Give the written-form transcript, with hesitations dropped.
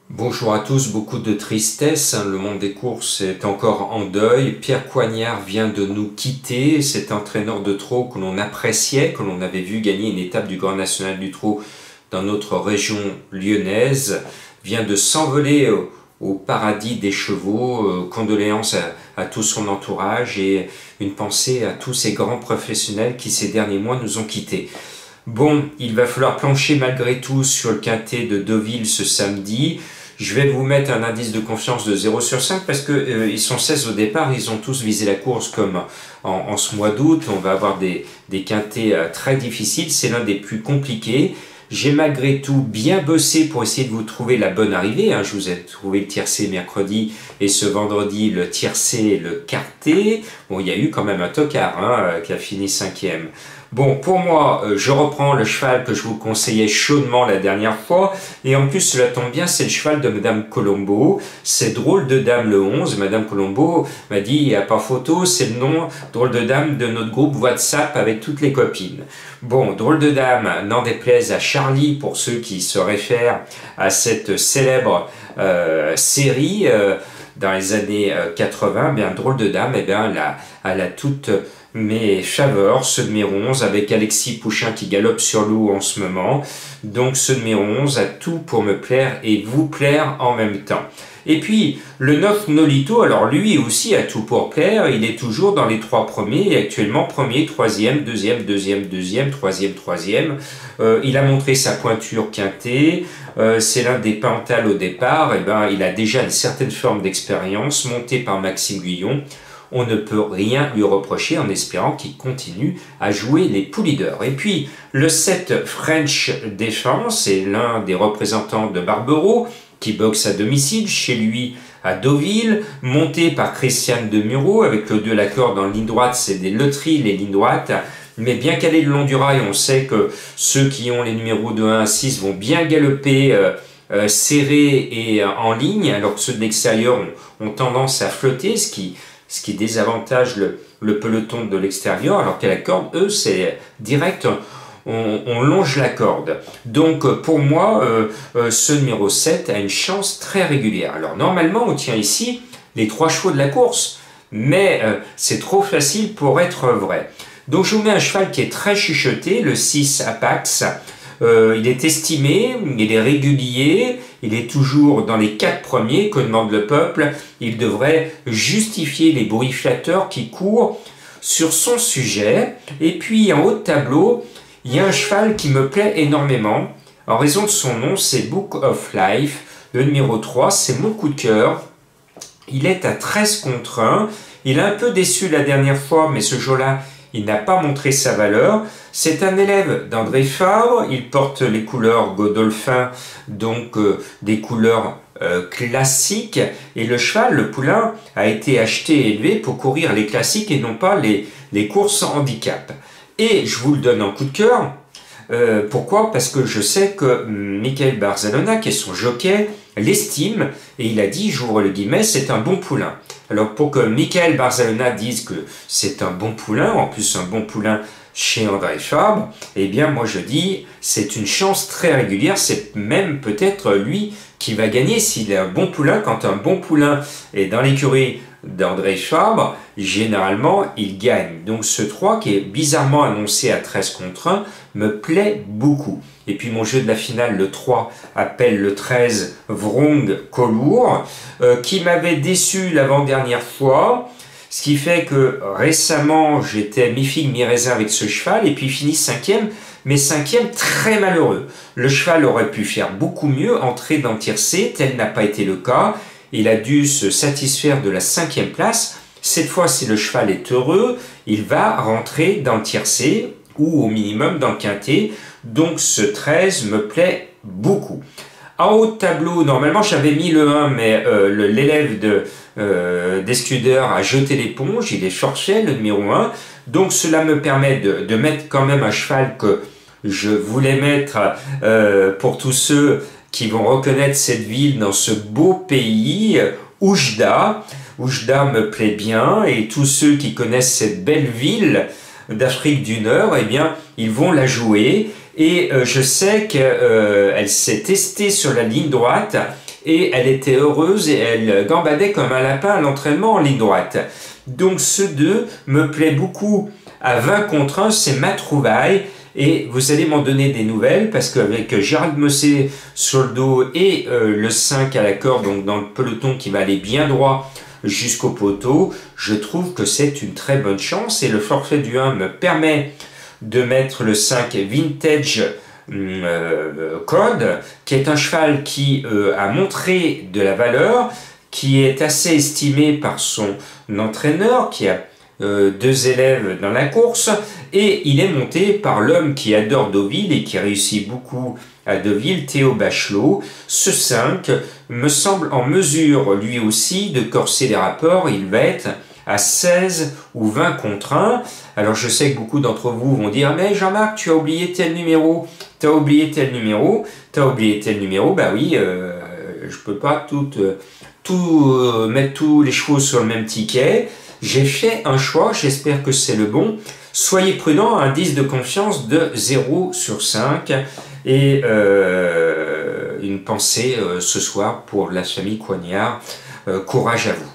Bonjour à tous, beaucoup de tristesse, le monde des courses est encore en deuil. Pierre Coignard vient de nous quitter, cet entraîneur de trot que l'on appréciait, que l'on avait vu gagner une étape du Grand National du Trot dans notre région lyonnaise, vient de s'envoler au paradis des chevaux. Condoléances à tout son entourage et une pensée à tous ces grands professionnels qui ces derniers mois nous ont quittés. Bon, il va falloir plancher malgré tout sur le quintet de Deauville ce samedi. Je vais vous mettre un indice de confiance de 0 sur 5 parce que ils sont 16 au départ, ils ont tous visé la course comme en ce mois d'août. On va avoir des quintets très difficiles, c'est l'un des plus compliqués. J'ai malgré tout bien bossé pour essayer de vous trouver la bonne arrivée. Je vous ai trouvé le tiercé mercredi et ce vendredi le tiercé et le quartet. Bon, il y a eu quand même un tocard qui a fini 5e. Bon, pour moi, je reprends le cheval que je vous conseillais chaudement la dernière fois. Et en plus, cela tombe bien, c'est le cheval de Madame Colombo. C'est Drôle de Dame le 11. Madame Colombo m'a dit, il n'y a pas photo, c'est le nom Drôle de Dame de notre groupe WhatsApp avec toutes les copines. Bon, Drôle de Dame, n'en déplaise à Charlie, pour ceux qui se réfèrent à cette célèbre série dans les années 80, bien Drôle de Dame, elle a toute mes faveurs, ce numéro 11 avec Alexis Pouchin qui galope sur l'eau en ce moment. Donc ce numéro 11 a tout pour me plaire et vous plaire en même temps. Et puis le 9 Nolito, alors lui aussi a tout pour plaire, il est toujours dans les 3 premiers et actuellement premier, troisième, deuxième, troisième. Il a montré sa pointure quintée, c'est l'un des pentales au départ, il a déjà une certaine forme d'expérience montée par Maxime Guyon. On ne peut rien lui reprocher en espérant qu'il continue à jouer les poules leaders. Et puis, le 7 French Defense est l'un des représentants de Barbero, qui boxe à domicile chez lui à Deauville, monté par Christiane de Muro, avec le 2 la corde en ligne droite, c'est des loteries les lignes droites. Mais bien calé le long du rail, on sait que ceux qui ont les numéros de 1 à 6 vont bien galoper serrés et en ligne, alors que ceux de l'extérieur ont tendance à flotter, ce qui désavantage le peloton de l'extérieur, alors qu'à la corde, eux, c'est direct, on longe la corde. Donc, pour moi, ce numéro 7 a une chance très régulière. Alors, normalement, on tient ici les 3 chevaux de la course, mais c'est trop facile pour être vrai. Donc, je vous mets un cheval qui est très chuchoté, le 6 Apax. Il est estimé, il est régulier, il est toujours dans les 4 premiers que demande le peuple. Il devrait justifier les bruits flatteurs qui courent sur son sujet. Et puis en haut de tableau, il y a un cheval qui me plaît énormément. En raison de son nom, c'est Book of Life. Le numéro 3, c'est mon coup de cœur. Il est à 13 contre 1. Il a un peu déçu la dernière fois, mais ce jour-là, il n'a pas montré sa valeur. C'est un élève d'André Fabre, il porte les couleurs Godolphin, donc des couleurs classiques, et le cheval, le poulain, a été acheté et élevé pour courir les classiques et non pas les courses handicap. Et je vous le donne en coup de cœur. Pourquoi? Parce que je sais que Michael Barzalona, qui est son jockey, l'estime, et il a dit, j'ouvre le guillemet, c'est un bon poulain. Alors pour que Michael Barzalona dise que c'est un bon poulain, en plus un bon poulain chez André Fabre, eh bien moi je dis, c'est une chance très régulière, c'est même peut-être lui qui va gagner s'il est un bon poulain. Quand un bon poulain est dans l'écurie d'André Fabre, généralement il gagne. Donc ce 3 qui est bizarrement annoncé à 13 contre 1 me plaît beaucoup. Et puis mon jeu de la finale, le 3, appelle le 13 Vrong Kolour, qui m'avait déçu l'avant-dernière fois, ce qui fait que récemment j'étais mi-figue mi-raisin avec ce cheval, et puis il finit 5e, mais 5e très malheureux. Le cheval aurait pu faire beaucoup mieux, entrer dans le tiercé, tel n'a pas été le cas. Il a dû se satisfaire de la 5e place. Cette fois, si le cheval est heureux, il va rentrer dans le tiercé ou au minimum dans le quintet. Donc ce 13 me plaît beaucoup. En haut de tableau, normalement j'avais mis le 1, mais l'élève d'Escuder a jeté l'éponge, il est cherché, le numéro 1. Donc cela me permet de mettre quand même un cheval que je voulais mettre pour tous ceux qui vont reconnaître cette ville dans ce beau pays, Oujda. Oujda me plaît bien, et tous ceux qui connaissent cette belle ville d'Afrique du Nord, eh bien, ils vont la jouer. Et je sais qu'elle s'est testée sur la ligne droite et elle était heureuse et elle gambadait comme un lapin à l'entraînement en ligne droite. Donc ce 2 me plaît beaucoup à 20 contre 1, c'est ma trouvaille. Et vous allez m'en donner des nouvelles parce qu'avec Gérald Mossé sur le dos et le 5 à la corde, donc dans le peloton qui va aller bien droit jusqu'au poteau, je trouve que c'est une très bonne chance. Et le forfait du 1 me permet de mettre le 5 Vintage Code, qui est un cheval qui a montré de la valeur, qui est assez estimé par son entraîneur, qui a 2 élèves dans la course, et il est monté par l'homme qui adore Deauville et qui réussit beaucoup à Deauville, Théo Bachelot. Ce 5 me semble en mesure lui aussi de corser les rapports. Il va être à 16 ou 20 contre 1. Alors je sais que beaucoup d'entre vous vont dire « Mais Jean-Marc, tu as oublié tel numéro, tu as oublié tel numéro, tu as oublié tel numéro. » Bah oui, je peux pas mettre tous les chevaux sur le même ticket. J'ai fait un choix, j'espère que c'est le bon. Soyez prudents, indice de confiance de 0 sur 5. Et une pensée ce soir pour la famille Coignard. Courage à vous.